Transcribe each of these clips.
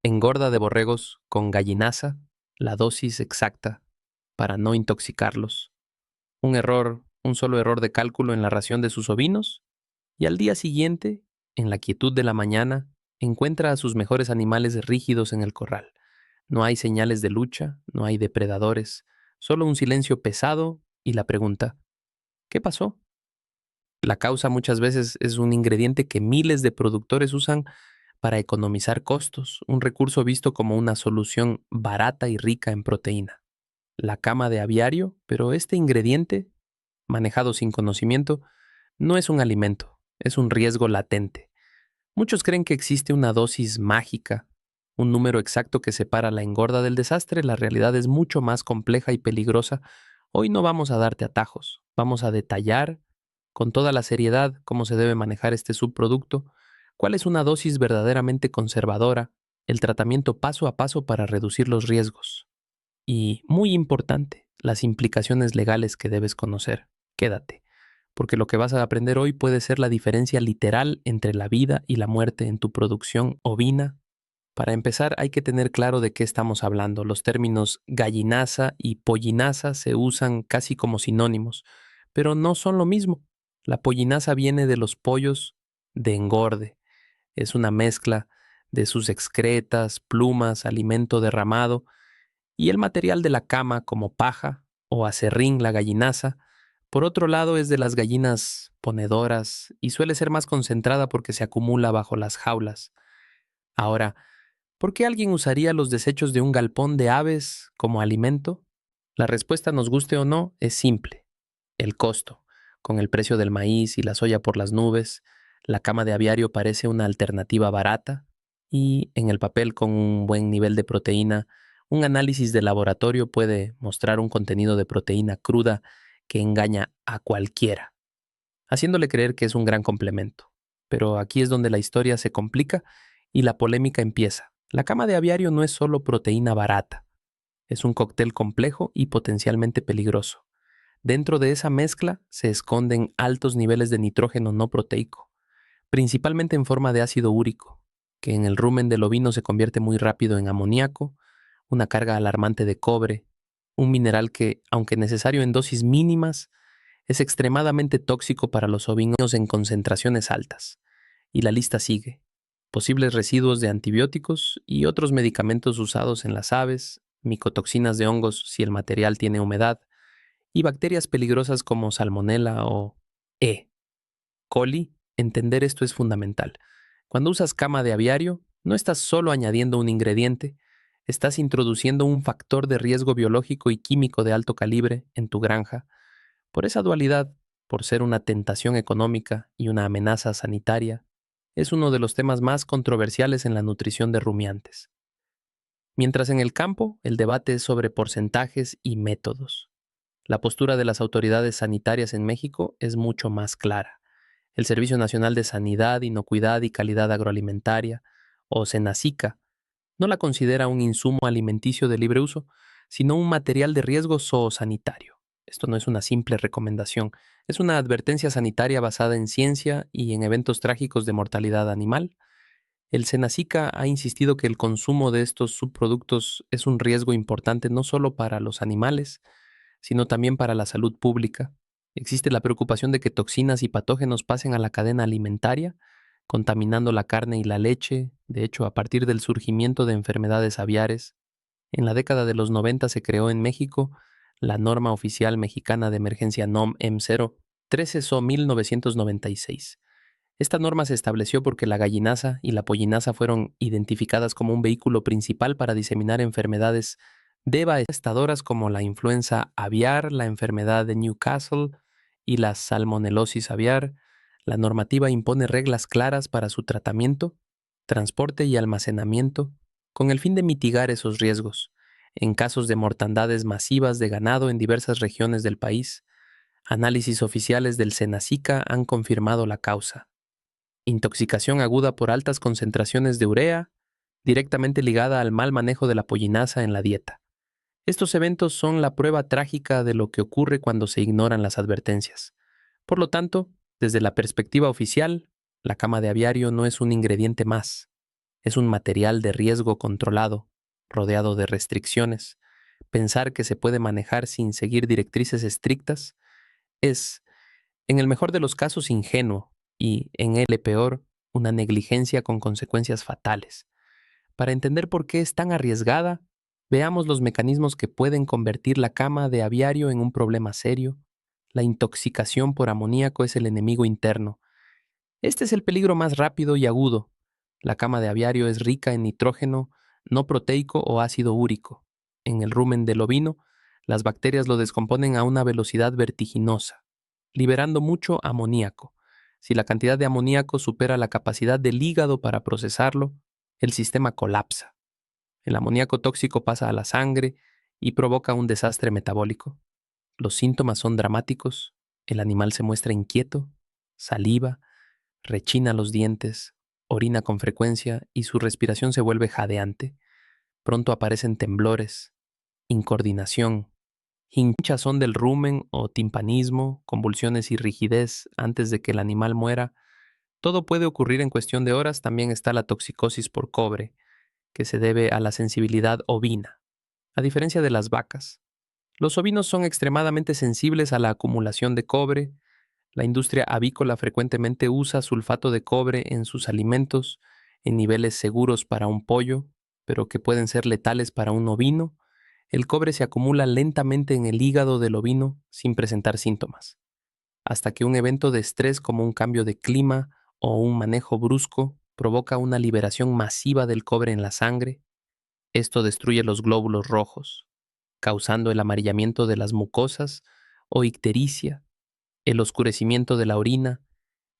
Engorda de borregos con gallinaza, la dosis exacta para no intoxicarlos. Un solo error de cálculo en la ración de sus ovinos, y al día siguiente, en la quietud de la mañana, encuentra a sus mejores animales rígidos en el corral. No hay señales de lucha, no hay depredadores, solo un silencio pesado y la pregunta, ¿qué pasó? La causa muchas veces es un ingrediente que miles de productores usan para economizar costos, un recurso visto como una solución barata y rica en proteína. La cama de aviario, pero este ingrediente, manejado sin conocimiento, no es un alimento, es un riesgo latente. Muchos creen que existe una dosis mágica, un número exacto que separa la engorda del desastre. La realidad es mucho más compleja y peligrosa. Hoy no vamos a darte atajos, vamos a detallar con toda la seriedad cómo se debe manejar este subproducto, cuál es una dosis verdaderamente conservadora, el tratamiento paso a paso para reducir los riesgos y, muy importante, las implicaciones legales que debes conocer. Quédate, porque lo que vas a aprender hoy puede ser la diferencia literal entre la vida y la muerte en tu producción ovina. Para empezar, hay que tener claro de qué estamos hablando. Los términos gallinaza y pollinaza se usan casi como sinónimos, pero no son lo mismo. La pollinaza viene de los pollos de engorde. Es una mezcla de sus excretas, plumas, alimento derramado y el material de la cama como paja o acerrín, la gallinaza. Por otro lado, es de las gallinas ponedoras y suele ser más concentrada porque se acumula bajo las jaulas. Ahora, ¿por qué alguien usaría los desechos de un galpón de aves como alimento? La respuesta, nos guste o no, es simple. El costo. Con el precio del maíz y la soya por las nubes, la cama de aviario parece una alternativa barata y, en el papel con un buen nivel de proteína, un análisis de laboratorio puede mostrar un contenido de proteína cruda que engaña a cualquiera, haciéndole creer que es un gran complemento. Pero aquí es donde la historia se complica y la polémica empieza. La cama de aviario no es solo proteína barata, es un cóctel complejo y potencialmente peligroso. Dentro de esa mezcla se esconden altos niveles de nitrógeno no proteico, principalmente en forma de ácido úrico, que en el rumen del ovino se convierte muy rápido en amoníaco, una carga alarmante de cobre, un mineral que, aunque necesario en dosis mínimas, es extremadamente tóxico para los ovinos en concentraciones altas. Y la lista sigue. Posibles residuos de antibióticos y otros medicamentos usados en las aves, micotoxinas de hongos si el material tiene humedad, y bacterias peligrosas como Salmonella o E. coli. Entender esto es fundamental. Cuando usas cama de aviario, no estás solo añadiendo un ingrediente, estás introduciendo un factor de riesgo biológico y químico de alto calibre en tu granja. Por esa dualidad, por ser una tentación económica y una amenaza sanitaria, es uno de los temas más controversiales en la nutrición de rumiantes. Mientras en el campo, el debate es sobre porcentajes y métodos. La postura de las autoridades sanitarias en México es mucho más clara. El Servicio Nacional de Sanidad, Inocuidad y Calidad Agroalimentaria, o SENASICA, no la considera un insumo alimenticio de libre uso, sino un material de riesgo zoosanitario. Esto no es una simple recomendación, es una advertencia sanitaria basada en ciencia y en eventos trágicos de mortalidad animal. El SENASICA ha insistido que el consumo de estos subproductos es un riesgo importante no solo para los animales, sino también para la salud pública. Existe la preocupación de que toxinas y patógenos pasen a la cadena alimentaria, contaminando la carne y la leche. De hecho, a partir del surgimiento de enfermedades aviares, en la década de los 90 se creó en México la norma oficial mexicana de emergencia NOM M0 13 SO 1996. Esta norma se estableció porque la gallinaza y la pollinaza fueron identificadas como un vehículo principal para diseminar enfermedades devastadoras como la influenza aviar, la enfermedad de Newcastle y la salmonelosis aviar. La normativa impone reglas claras para su tratamiento, transporte y almacenamiento, con el fin de mitigar esos riesgos. En casos de mortandades masivas de ganado en diversas regiones del país, análisis oficiales del SENASICA han confirmado la causa. Intoxicación aguda por altas concentraciones de urea, directamente ligada al mal manejo de la pollinaza en la dieta. Estos eventos son la prueba trágica de lo que ocurre cuando se ignoran las advertencias. Por lo tanto, desde la perspectiva oficial, la cama de aviario no es un ingrediente más. Es un material de riesgo controlado, rodeado de restricciones. Pensar que se puede manejar sin seguir directrices estrictas es, en el mejor de los casos, ingenuo y, en el peor, una negligencia con consecuencias fatales. Para entender por qué es tan arriesgada, veamos los mecanismos que pueden convertir la cama de aviario en un problema serio. La intoxicación por amoníaco es el enemigo interno. Este es el peligro más rápido y agudo. La cama de aviario es rica en nitrógeno no proteico o ácido úrico. En el rumen del ovino, las bacterias lo descomponen a una velocidad vertiginosa, liberando mucho amoníaco. Si la cantidad de amoníaco supera la capacidad del hígado para procesarlo, el sistema colapsa. El amoníaco tóxico pasa a la sangre y provoca un desastre metabólico. Los síntomas son dramáticos. El animal se muestra inquieto, saliva, rechina los dientes, orina con frecuencia y su respiración se vuelve jadeante. Pronto aparecen temblores, incoordinación, hinchazón del rumen o timpanismo, convulsiones y rigidez antes de que el animal muera. Todo puede ocurrir en cuestión de horas. También está la toxicosis por cobre, que se debe a la sensibilidad ovina. A diferencia de las vacas, los ovinos son extremadamente sensibles a la acumulación de cobre. La industria avícola frecuentemente usa sulfato de cobre en sus alimentos en niveles seguros para un pollo, pero que pueden ser letales para un ovino. El cobre se acumula lentamente en el hígado del ovino sin presentar síntomas, hasta que un evento de estrés como un cambio de clima o un manejo brusco provoca una liberación masiva del cobre en la sangre. Esto destruye los glóbulos rojos, causando el amarillamiento de las mucosas o ictericia, el oscurecimiento de la orina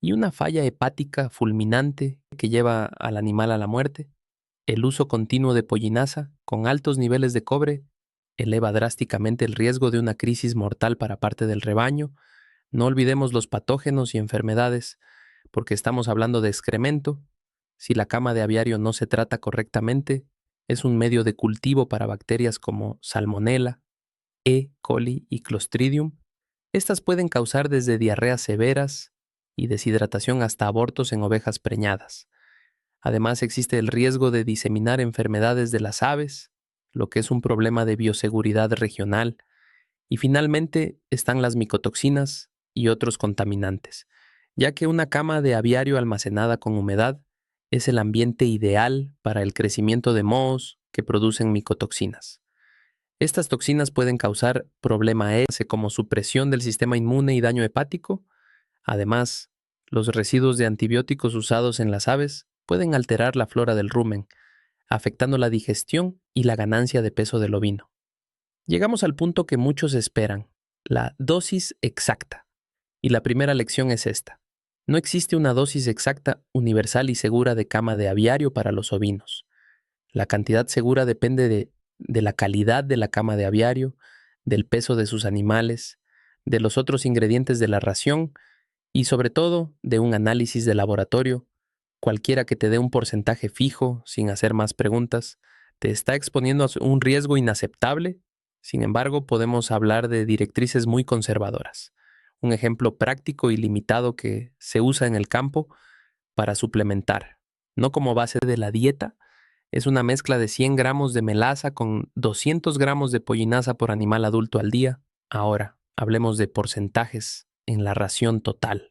y una falla hepática fulminante que lleva al animal a la muerte. El uso continuo de pollinasa con altos niveles de cobre eleva drásticamente el riesgo de una crisis mortal para parte del rebaño. No olvidemos los patógenos y enfermedades, porque estamos hablando de excremento. Si la cama de aviario no se trata correctamente, es un medio de cultivo para bacterias como Salmonella, E. coli y Clostridium. Estas pueden causar desde diarreas severas y deshidratación hasta abortos en ovejas preñadas. Además, existe el riesgo de diseminar enfermedades de las aves, lo que es un problema de bioseguridad regional. Y finalmente están las micotoxinas y otros contaminantes, ya que una cama de aviario almacenada con humedad es el ambiente ideal para el crecimiento de mohos que producen micotoxinas. Estas toxinas pueden causar problema ese como supresión del sistema inmune y daño hepático. Además, los residuos de antibióticos usados en las aves pueden alterar la flora del rumen, afectando la digestión y la ganancia de peso del ovino. Llegamos al punto que muchos esperan, la dosis exacta. Y la primera lección es esta. No existe una dosis exacta, universal y segura de cama de aviario para los ovinos. La cantidad segura depende de la calidad de la cama de aviario, del peso de sus animales, de los otros ingredientes de la ración y sobre todo de un análisis de laboratorio. Cualquiera que te dé un porcentaje fijo, sin hacer más preguntas, te está exponiendo a un riesgo inaceptable. Sin embargo, podemos hablar de directrices muy conservadoras. Un ejemplo práctico y limitado que se usa en el campo para suplementar, no como base de la dieta, es una mezcla de 100 gramos de melaza con 200 gramos de pollinaza por animal adulto al día. Ahora, hablemos de porcentajes en la ración total.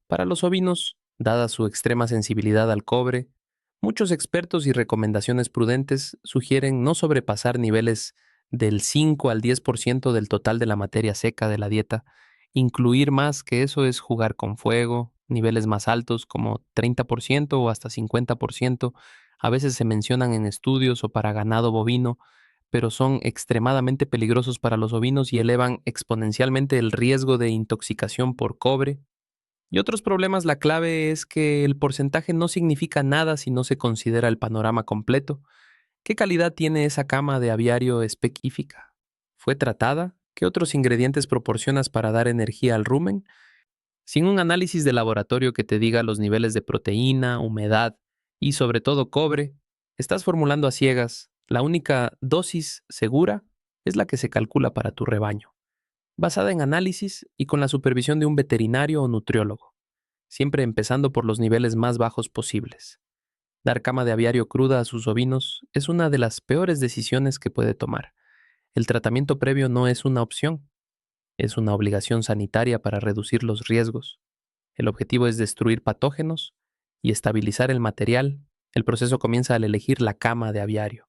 Para los ovinos, dada su extrema sensibilidad al cobre, muchos expertos y recomendaciones prudentes sugieren no sobrepasar niveles del 5 al 10% del total de la materia seca de la dieta. Incluir más que eso es jugar con fuego, niveles más altos como 30% o hasta 50%. A veces se mencionan en estudios o para ganado bovino, pero son extremadamente peligrosos para los ovinos y elevan exponencialmente el riesgo de intoxicación por cobre. Y otros problemas, la clave es que el porcentaje no significa nada si no se considera el panorama completo. ¿Qué calidad tiene esa cama de aviario específica? ¿Fue tratada? ¿Qué otros ingredientes proporcionas para dar energía al rumen? Sin un análisis de laboratorio que te diga los niveles de proteína, humedad y sobre todo cobre, estás formulando a ciegas. La única dosis segura es la que se calcula para tu rebaño, basada en análisis y con la supervisión de un veterinario o nutriólogo, siempre empezando por los niveles más bajos posibles. Dar cama de aviario cruda a sus ovinos es una de las peores decisiones que puede tomar. El tratamiento previo no es una opción, es una obligación sanitaria para reducir los riesgos. El objetivo es destruir patógenos y estabilizar el material. El proceso comienza al elegir la cama de aviario.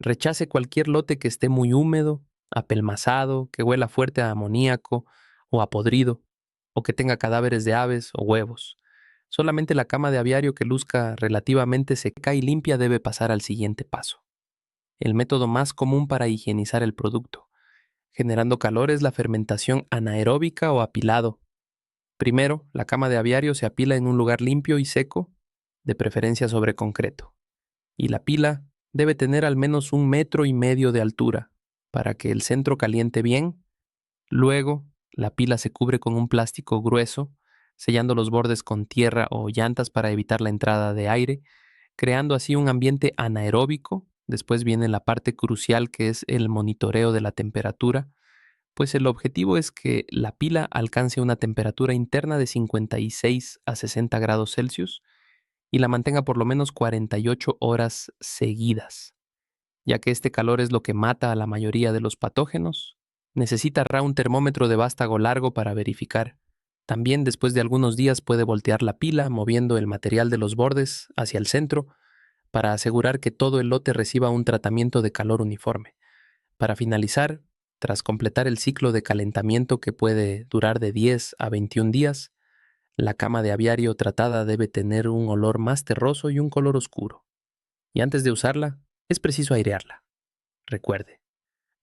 Rechace cualquier lote que esté muy húmedo, apelmazado, que huela fuerte a amoníaco o a podrido, o que tenga cadáveres de aves o huevos. Solamente la cama de aviario que luzca relativamente seca y limpia debe pasar al siguiente paso. El método más común para higienizar el producto, generando calor, es la fermentación anaeróbica o apilado. Primero, la cama de aviario se apila en un lugar limpio y seco, de preferencia sobre concreto, y la pila debe tener al menos 1,5 metros de altura para que el centro caliente bien. Luego, la pila se cubre con un plástico grueso, sellando los bordes con tierra o llantas para evitar la entrada de aire, creando así un ambiente anaeróbico. Después viene la parte crucial, que es el monitoreo de la temperatura, pues el objetivo es que la pila alcance una temperatura interna de 56 a 60 grados Celsius y la mantenga por lo menos 48 horas seguidas. Ya que este calor es lo que mata a la mayoría de los patógenos, necesitará un termómetro de vástago largo para verificar. También después de algunos días puede voltear la pila moviendo el material de los bordes hacia el centro para asegurar que todo el lote reciba un tratamiento de calor uniforme. Para finalizar, tras completar el ciclo de calentamiento, que puede durar de 10 a 21 días, la cama de aviario tratada debe tener un olor más terroso y un color oscuro. Y antes de usarla, es preciso airearla. Recuerde,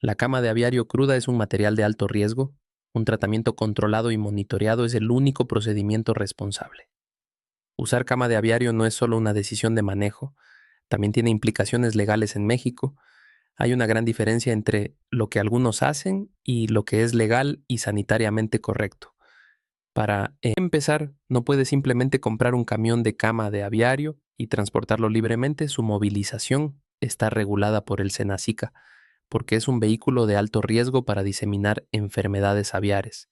la cama de aviario cruda es un material de alto riesgo. Un tratamiento controlado y monitoreado es el único procedimiento responsable. Usar cama de aviario no es solo una decisión de manejo, también tiene implicaciones legales en México. Hay una gran diferencia entre lo que algunos hacen y lo que es legal y sanitariamente correcto. Para empezar, no puede simplemente comprar un camión de cama de aviario y transportarlo libremente. Su movilización está regulada por el SENACICA, porque es un vehículo de alto riesgo para diseminar enfermedades aviares.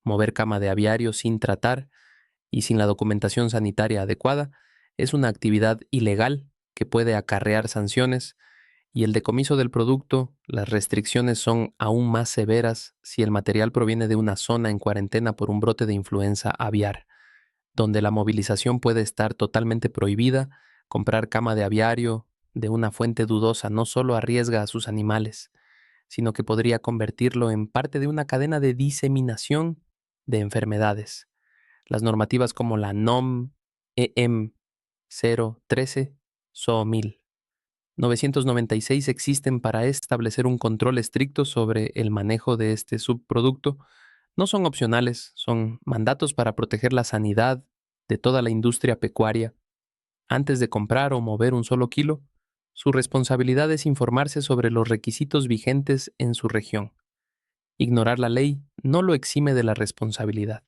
Mover cama de aviario sin tratar y sin la documentación sanitaria adecuada es una actividad ilegal que puede acarrear sanciones, y el decomiso del producto. Las restricciones son aún más severas si el material proviene de una zona en cuarentena por un brote de influenza aviar, donde la movilización puede estar totalmente prohibida. Comprar cama de aviario de una fuente dudosa no solo arriesga a sus animales, sino que podría convertirlo en parte de una cadena de diseminación de enfermedades. Las normativas como la NOM EM 013 SO 1000 996 existen para establecer un control estricto sobre el manejo de este subproducto. No son opcionales, son mandatos para proteger la sanidad de toda la industria pecuaria. Antes de comprar o mover un solo kilo, su responsabilidad es informarse sobre los requisitos vigentes en su región. Ignorar la ley no lo exime de la responsabilidad.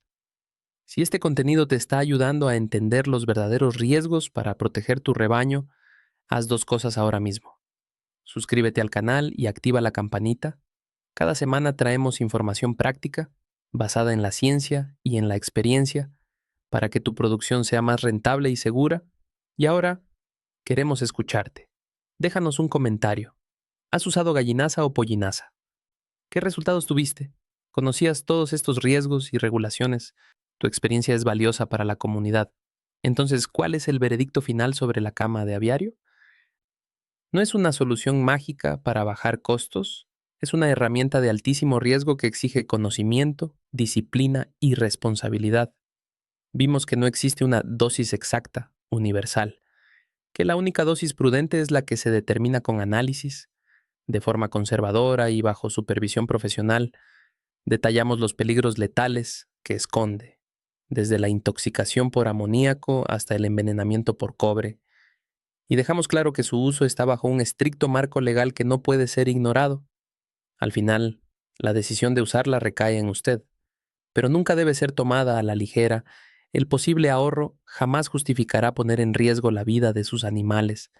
Si este contenido te está ayudando a entender los verdaderos riesgos para proteger tu rebaño, haz dos cosas ahora mismo. Suscríbete al canal y activa la campanita. Cada semana traemos información práctica, basada en la ciencia y en la experiencia, para que tu producción sea más rentable y segura. Y ahora, queremos escucharte. Déjanos un comentario. ¿Has usado gallinaza o pollinaza? ¿Qué resultados tuviste? ¿Conocías todos estos riesgos y regulaciones? Tu experiencia es valiosa para la comunidad. Entonces, ¿cuál es el veredicto final sobre la cama de aviario? No es una solución mágica para bajar costos, es una herramienta de altísimo riesgo que exige conocimiento, disciplina y responsabilidad. Vimos que no existe una dosis exacta, universal, que la única dosis prudente es la que se determina con análisis, de forma conservadora y bajo supervisión profesional. Detallamos los peligros letales que esconde, desde la intoxicación por amoníaco hasta el envenenamiento por cobre, y dejamos claro que su uso está bajo un estricto marco legal que no puede ser ignorado. Al final, la decisión de usarla recae en usted, pero nunca debe ser tomada a la ligera. El posible ahorro jamás justificará poner en riesgo la vida de sus animales,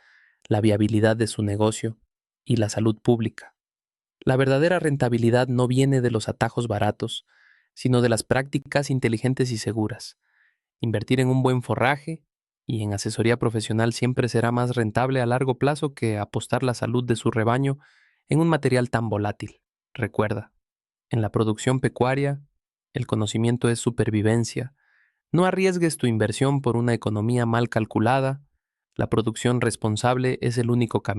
la viabilidad de su negocio y la salud pública. La verdadera rentabilidad no viene de los atajos baratos, sino de las prácticas inteligentes y seguras. Invertir en un buen forraje, y en asesoría profesional siempre será más rentable a largo plazo que apostar la salud de su rebaño en un material tan volátil. Recuerda, en la producción pecuaria, el conocimiento es supervivencia. No arriesgues tu inversión por una economía mal calculada. La producción responsable es el único camino.